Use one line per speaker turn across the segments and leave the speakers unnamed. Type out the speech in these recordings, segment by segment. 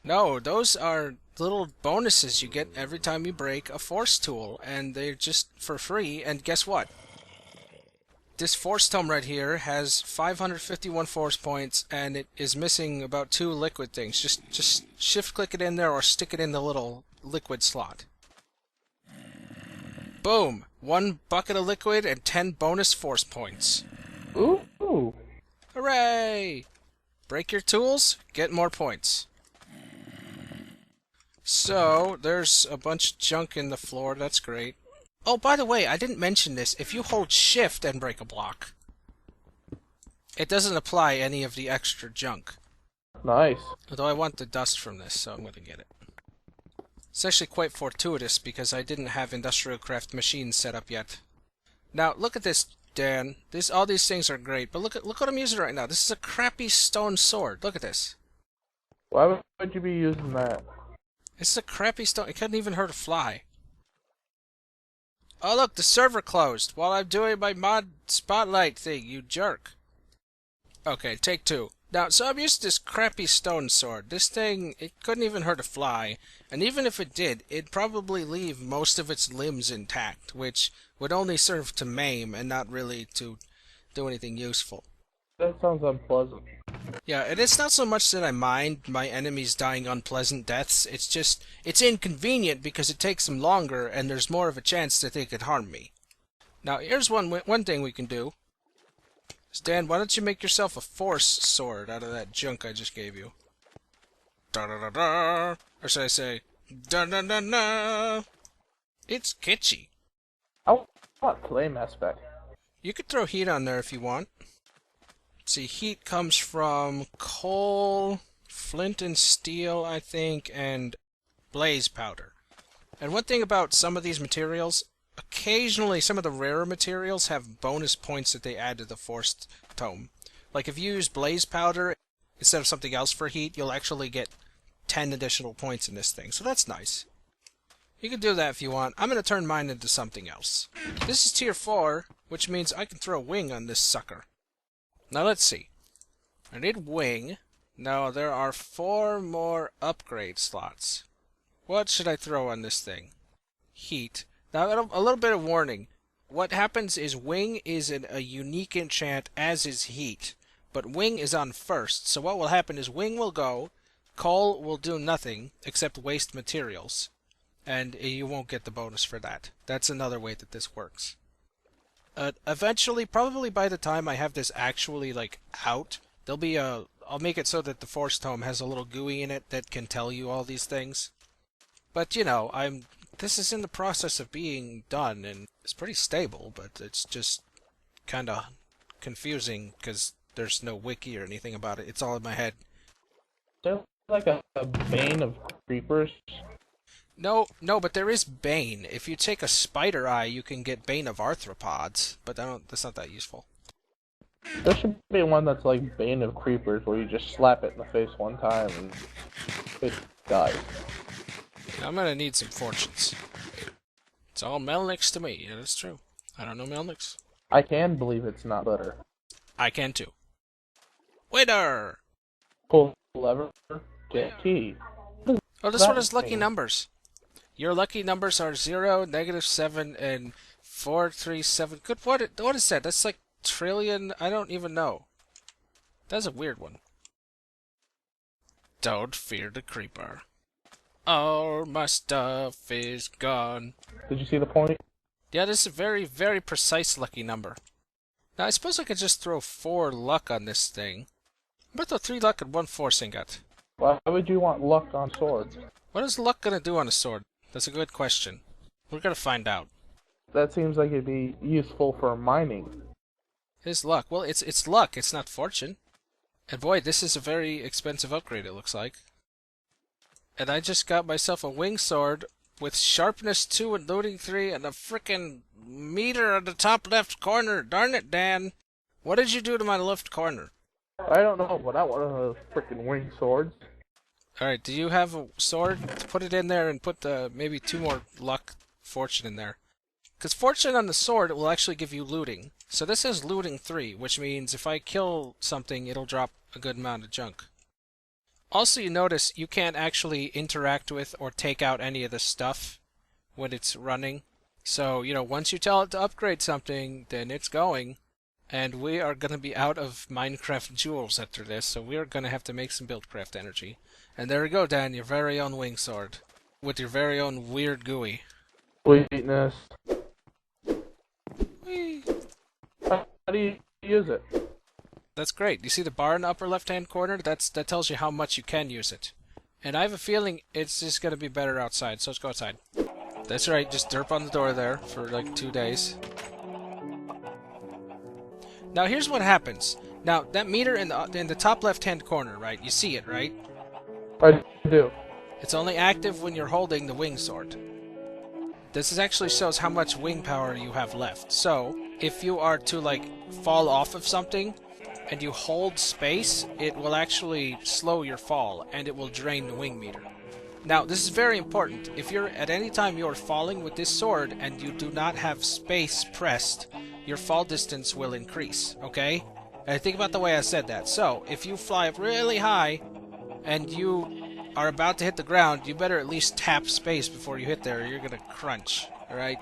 No, those are little bonuses you get every time you break a force tool, and they're just for free, and guess what? This force tome right here has 551 force points, and it is missing about 2 liquid things. Just shift click it in there or stick it in the little liquid slot. Boom! 1 bucket of liquid and 10 bonus force points.
Ooh.
Hooray! Break your tools, get more points. So, there's a bunch of junk in the floor, that's great. Oh, by the way, I didn't mention this. If you hold shift and break a block, it doesn't apply any of the extra junk.
Nice.
Although I want the dust from this, so I'm going to get it. It's actually quite fortuitous because I didn't have industrial craft machines set up yet. Now, look at this, Dan. All these things are great, but look what I'm using right now. This is a crappy stone sword. Look at this.
Why would you be using that?
This is a crappy stone. It couldn't even hurt a fly. Oh, look, the server closed while I'm doing my mod spotlight thing, you jerk. Okay, take 2. Now, so I'm using this crappy stone sword. This thing, it couldn't even hurt a fly, and even if it did, it'd probably leave most of its limbs intact, which would only serve to maim and not really to do anything useful.
That sounds unpleasant.
Yeah, and it's not so much that I mind my enemies dying unpleasant deaths, it's just, it's inconvenient because it takes them longer and there's more of a chance that they could harm me. Now, here's one thing we can do. Stan, why don't you make yourself a force sword out of that junk I just gave you? Da-da-da-da! Or should I say, da-da-da-da! It's kitschy.
I want flame aspect.
You could throw heat on there if you want. See, heat comes from coal, flint and steel, I think, and blaze powder. And one thing about some of these materials, occasionally some of the rarer materials have bonus points that they add to the forced tome. Like if you use blaze powder instead of something else for heat, you'll actually get 10 additional points in this thing, so that's nice. You can do that if you want. I'm going to turn mine into something else. This is tier 4, which means I can throw wing on this sucker. Now let's see. I need wing. Now there are 4 more upgrade slots. What should I throw on this thing? Heat. Now a little bit of warning. What happens is wing is a unique enchant, as is heat. But wing is on first, so what will happen is wing will go, coal will do nothing except waste materials. And you won't get the bonus for that. That's another way that this works. Eventually, probably by the time I have this actually, out, there'll be I'll make it so that the Force Tome has a little GUI in it that can tell you all these things. But, you know, this is in the process of being done, and it's pretty stable, but it's just kind of confusing, because there's no wiki or anything about it. It's all in my head.
There's like a bane of creepers.
No, but there is Bane. If you take a spider eye, you can get Bane of arthropods, but that's not that useful.
There should be one that's like bane of creepers, where you just slap it in the face one time and it dies.
I'm gonna need some fortunes. It's all Melnix to me. Yeah, that's true. I don't know Melnix.
I can believe it's not butter.
I can too. Winner!
Pull lever, get key.
Oh, this one has lucky numbers. Your lucky numbers are 0, -7, and 437. Good. What is that? That's like trillion. I don't even know. That's a weird one. Don't fear the creeper. All my stuff is gone.
Did you see the point?
Yeah, this is a very, very precise lucky number. Now, I suppose I could just throw 4 luck on this thing. I'm gonna throw 3 luck and 1 force ingot.
Why would you want luck on swords?
What is luck gonna do on a sword? That's a good question. We're gonna find out.
That seems like it'd be useful for mining.
His luck. Well, it's luck. It's not fortune. And boy, this is a very expensive upgrade, it looks like. And I just got myself a wing sword with sharpness 2 and looting 3 and a frickin' meter on the top left corner. Darn it, Dan. What did you do to my left corner?
I don't know, but I want one of those frickin' wing swords.
Alright, do you have a sword? Put it in there and put maybe 2 more luck fortune in there. Because fortune on the sword, it will actually give you looting. So this has looting 3, which means if I kill something, it'll drop a good amount of junk. Also, you notice you can't actually interact with or take out any of the stuff when it's running. So, once you tell it to upgrade something, then it's going. And we are going to be out of Minecraft jewels after this, so we are going to have to make some Buildcraft energy. And there we go, Dan, your very own wing sword. With your very own weird GUI.
Sweetness.
Whee!
How do you use it?
That's great. You see the bar in the upper left-hand corner? That tells you how much you can use it. And I have a feeling it's just going to be better outside, so let's go outside. That's right, just derp on the door there for like 2 days. Now here's what happens. Now, that meter in the top left-hand corner, right? You see it, right?
I do.
It's only active when you're holding the wing sword. This actually shows how much wing power you have left. So, if you are to, like, fall off of something, and you hold space, it will actually slow your fall, and it will drain the wing meter. Now, this is very important. If you're at any time you're falling with this sword, and you do not have space pressed, your fall distance will increase, okay? And think about the way I said that. So, if you fly up really high, and you are about to hit the ground, you better at least tap space before you hit there, or you're gonna crunch, alright?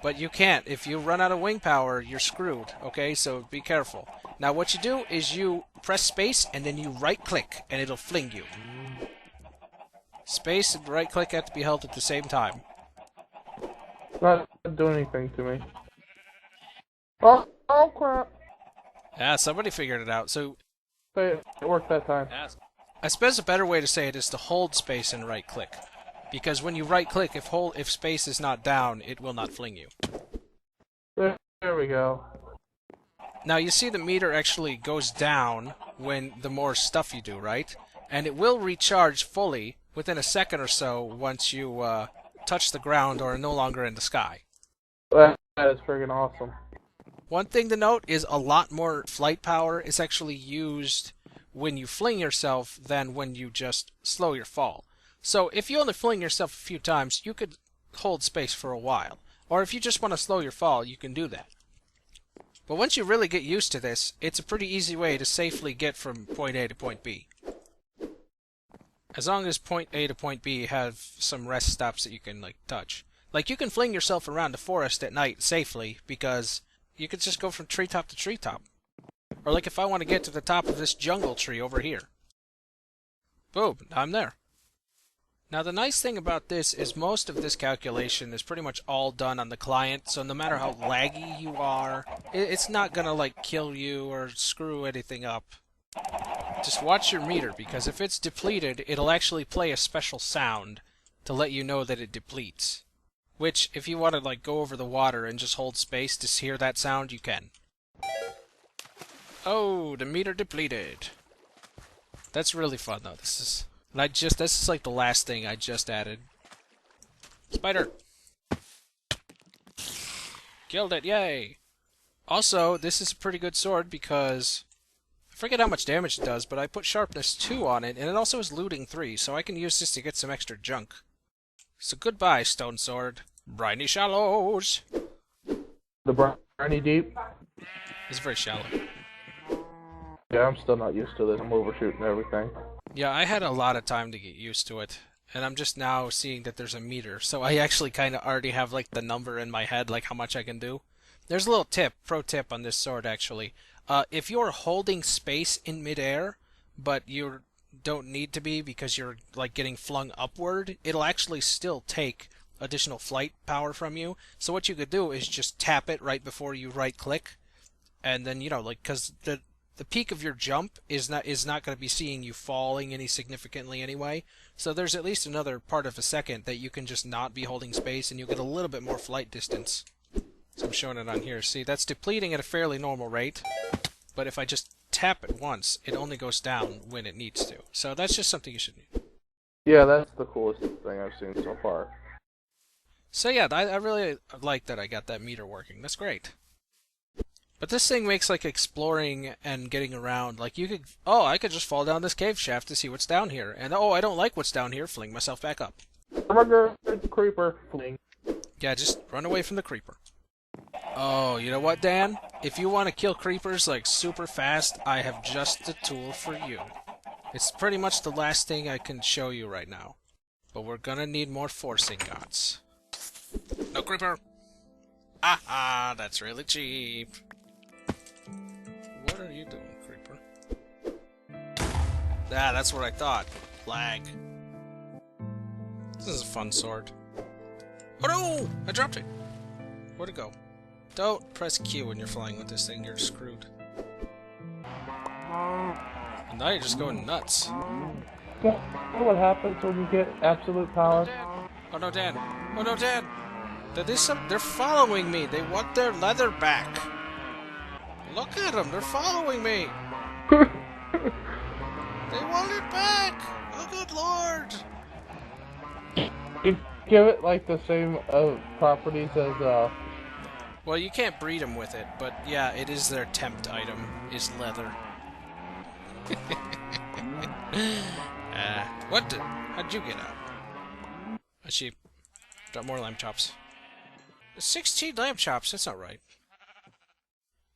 But you can't. If you run out of wing power, you're screwed, okay? So be careful. Now what you do is you press space, and then you right-click, and it'll fling you. Space and right-click have to be held at the same time.
Not doing anything to me. Oh crap!
Yeah, somebody figured it out. So
It worked that time.
I suppose a better way to say it is to hold space and right-click. Because when you right-click, if space is not down, it will not fling you.
There we go.
Now you see the meter actually goes down when the more stuff you do, right? And it will recharge fully within a second or so once you touch the ground or are no longer in the sky.
That is friggin' awesome.
One thing to note is a lot more flight power is actually used when you fling yourself than when you just slow your fall. So if you only fling yourself a few times, you could hold space for a while. Or if you just want to slow your fall, you can do that. But once you really get used to this, it's a pretty easy way to safely get from point A to point B. As long as point A to point B have some rest stops that you can, like, touch. Like, you can fling yourself around the forest at night safely, because you could just go from treetop to treetop. Or like if I want to get to the top of this jungle tree over here. Boom, I'm there. Now the nice thing about this is most of this calculation is pretty much all done on the client, so no matter how laggy you are, it's not gonna like kill you or screw anything up. Just watch your meter, because if it's depleted, it'll actually play a special sound to let you know that it depletes. Which, if you want to like go over the water and just hold space to hear that sound, you can. Oh, the meter depleted. That's really fun though. This is like the last thing I just added. Spider! Killed it, yay! Also, this is a pretty good sword because I forget how much damage it does, but I put sharpness 2 on it, and it also has looting 3, so I can use this to get some extra junk. So goodbye, stone sword. Briny shallows!
The briny deep?
It's very shallow.
Yeah, I'm still not used to this. I'm overshooting everything.
Yeah, I had a lot of time to get used to it. And I'm just now seeing that there's a meter. So I actually kind of already have like the number in my head, like how much I can do. There's a little tip, pro tip on this sword actually. If you're holding space in midair, but you don't need to be because you're like getting flung upward, it'll actually still take additional flight power from you. So what you could do is just tap it right before you right click. And then, like, because the peak of your jump is not going to be seeing you falling any significantly anyway. So there's at least another part of a second that you can just not be holding space, and you'll get a little bit more flight distance. So I'm showing it on here. See, that's depleting at a fairly normal rate, but if I just tap it once, it only goes down when it needs to. So that's just something you should need.
Yeah, that's the coolest thing I've seen so far.
So yeah, I really like that I got that meter working. That's great. But this thing makes like exploring and getting around, like you could, oh, I could just fall down this cave shaft to see what's down here. And oh, I don't like what's down here, fling myself back up.
Creeper, fling.
Yeah, just run away from the creeper. Oh, you know what, Dan? If you want to kill creepers like super fast, I have just the tool for you. It's pretty much the last thing I can show you right now. But we're gonna need more force ingots. No creeper! Aha! That's really cheap. What are you doing, creeper? Ah, that's what I thought. Lag. This is a fun sword. Oh no! I dropped it! Where'd it go? Don't press Q when you're flying with this thing, you're screwed. And now you're just going nuts.
You know what happens when you get absolute power?
Oh no, Dad! Oh no, Dad! They're following me! They want their leather back! Look at them! They're following me! They want it back! Oh good lord!
You give it like the same properties as
Well, you can't breed them with it, but yeah, it is their tempt item, is leather. What the? How'd you get out? A sheep. Drop more lamb chops. 16 lamb chops, that's not right.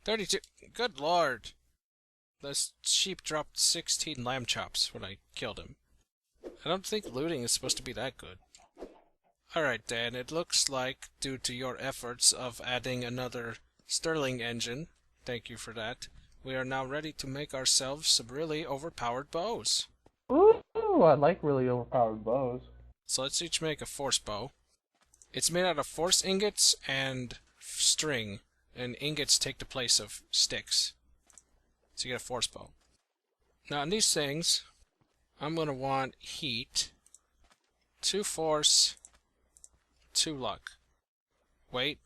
32. Good lord. The sheep dropped 16 lamb chops when I killed him. I don't think looting is supposed to be that good. Alright, Dan, it looks like, due to your efforts of adding another Sterling engine, thank you for that, we are now ready to make ourselves some really overpowered bows.
Ooh, I like really overpowered bows.
So let's each make a force bow. It's made out of force ingots and string, and ingots take the place of sticks. So you get a force bow. Now on these things, I'm going to want heat, 2 force, 2 luck. Wait.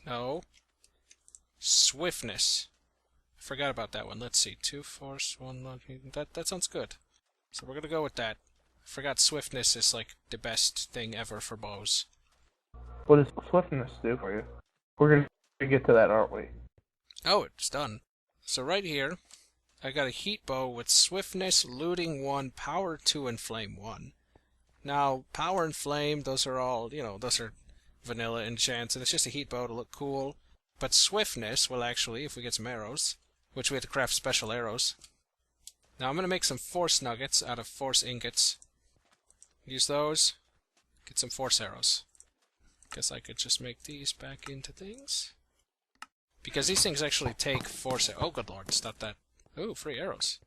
No. Swiftness. I forgot about that one. Let's see. 2 force, 1 luck. That sounds good. So we're going to go with that. I forgot swiftness is like the best thing ever for bows.
What does swiftness do for you? We're gonna get to that, aren't we?
Oh, it's done. So right here, I got a heat bow with swiftness, looting 1, power 2, and flame 1. Now, power and flame, those are all, those are vanilla enchants, and it's just a heat bow to look cool. But swiftness will actually, if we get some arrows, which we have to craft special arrows. Now I'm going to make some force nuggets out of force ingots. Use those. Get some force arrows. Guess I could just make these back into things. Because these things actually take force... Oh, good lord, stop that. Ooh, free arrows.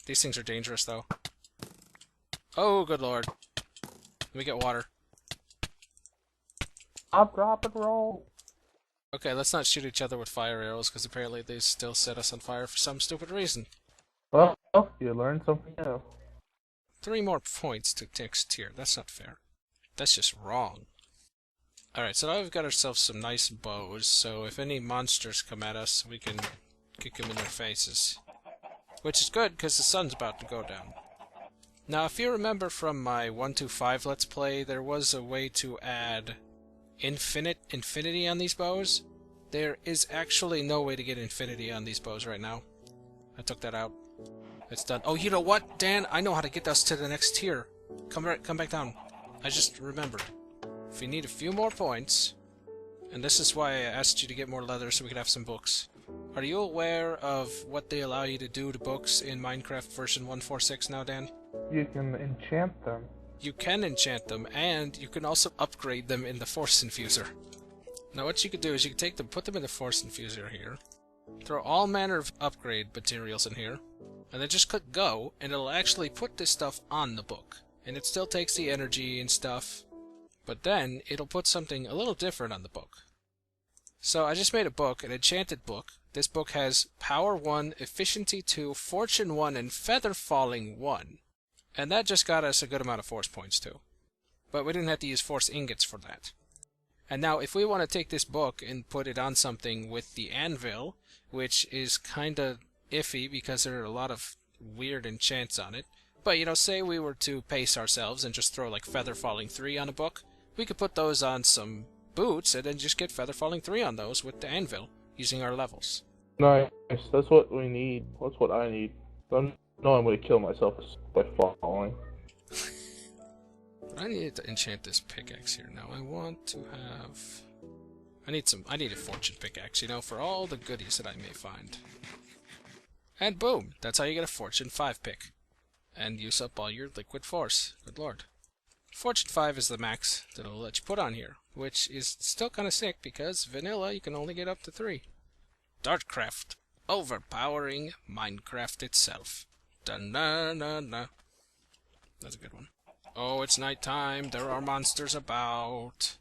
These things are dangerous, though. Oh, good lord. Let me get water.
I'll drop and roll.
Okay, let's not shoot each other with fire arrows, because apparently they still set us on fire for some stupid reason.
Well, you learned something new.
3 more points to next tier. That's not fair. That's just wrong. Alright, so now we've got ourselves some nice bows, so if any monsters come at us, we can kick them in their faces. Which is good, because the sun's about to go down. Now, if you remember from my 1-5 Let's Play, there was a way to add infinity on these bows. There is actually no way to get infinity on these bows right now. I took that out. It's done. Oh, you know what, Dan? I know how to get us to the next tier. Come back down. I just remembered. If you need a few more points, and this is why I asked you to get more leather so we could have some books. Are you aware of what they allow you to do to books in Minecraft version 1.4.6 now, Dan?
You can enchant them.
You can enchant them, and you can also upgrade them in the Force Infuser. Now what you could do is you could take them, put them in the Force Infuser here, throw all manner of upgrade materials in here, and then just click go, and it'll actually put this stuff on the book. And it still takes the energy and stuff, but then it'll put something a little different on the book. So I just made a book, an enchanted book. This book has Power 1, Efficiency 2, Fortune 1, and Feather Falling 1. And that just got us a good amount of force points too. But we didn't have to use force ingots for that. And now if we want to take this book and put it on something with the anvil, which is kinda iffy because there are a lot of weird enchants on it, but say we were to pace ourselves and just throw like Feather Falling 3 on a book, we could put those on some boots and then just get Feather Falling 3 on those with the anvil, using our levels.
Nice, that's what we need. That's what I need. I know I'm going to kill myself by falling.
I need to enchant this pickaxe here now. I want to have... I need a fortune pickaxe, for all the goodies that I may find. And boom! That's how you get a fortune 5 pick. and use up all your liquid force. Good lord. Fortune 5 is the max that it'll let you put on here, which is still kind of sick because vanilla you can only get up to 3. DartCraft, overpowering Minecraft itself. Da-na-na-na. That's a good one. Oh, it's nighttime. There are monsters about.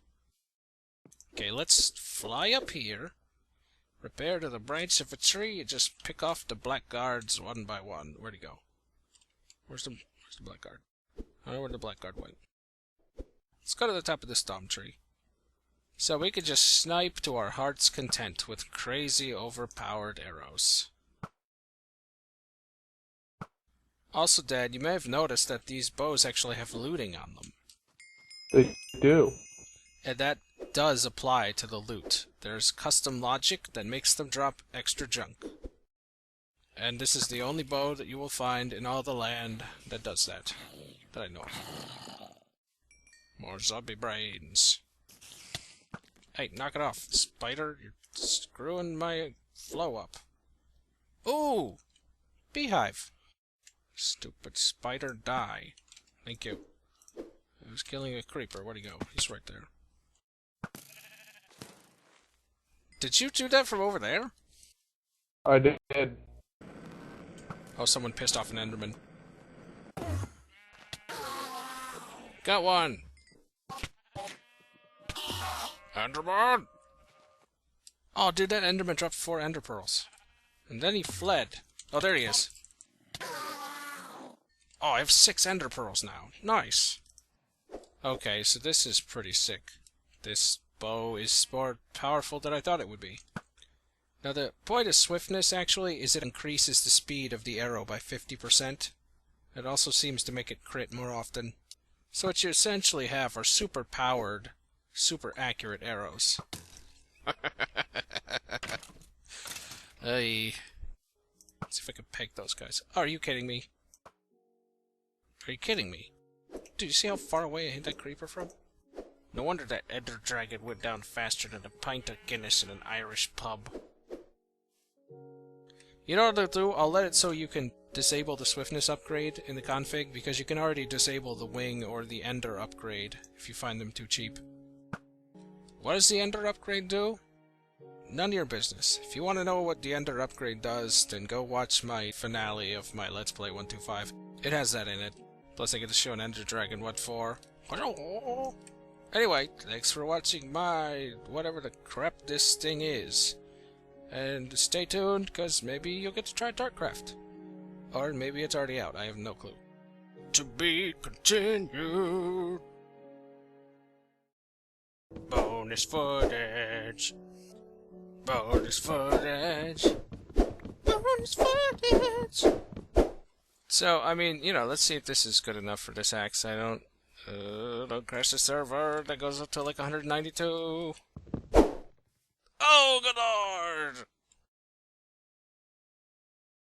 Okay, let's fly up here. Repair to the branch of a tree and just pick off the black guards one by one. Where'd he go? Where's the black guard? I don't know where the black guard went. Let's go to the top of this dumb tree. So we could just snipe to our heart's content with crazy overpowered arrows. Also, Dad, you may have noticed that these bows actually have looting on them.
They do.
And that does apply to the loot. There's custom logic that makes them drop extra junk. And this is the only bow that you will find in all the land that does that I know of. More zombie brains. Hey, knock it off, spider. You're screwing my flow up. Ooh! Beehive. Stupid spider, die. Thank you. I was killing a creeper. Where'd he go? He's right there. Did you do that from over there?
I did.
Oh, someone pissed off an enderman. Got one! Enderman! Oh, dude, that enderman dropped 4 ender pearls. And then he fled. Oh, there he is. Oh, I have 6 ender pearls now. Nice! Okay, so this is pretty sick. This bow is more powerful than I thought it would be. Now, the point of swiftness, actually, is it increases the speed of the arrow by 50%. It also seems to make it crit more often. So what you essentially have are super powered, super accurate arrows. Hey. Let's see if I can peg those guys. Oh, are you kidding me? Are you kidding me? Dude, you see how far away I hit that creeper from? No wonder that ender dragon went down faster than a pint of Guinness in an Irish pub. You know what I'll do? I'll let it so you can disable the swiftness upgrade in the config, because you can already disable the wing or the ender upgrade if you find them too cheap. What does the ender upgrade do? None of your business. If you want to know what the ender upgrade does, then go watch my finale of my Let's Play 125. It has that in it. Plus I get to show an ender dragon what for. Anyway, thanks for watching my whatever the crap this thing is. And stay tuned, because maybe you'll get to try DartCraft. Or maybe it's already out, I have no clue. To be continued. Bonus footage. Bonus footage. Bonus footage. So, I mean, you know, let's see if this is good enough for this axe. I don't crash the server. That goes up to like 192. Oh, good lord!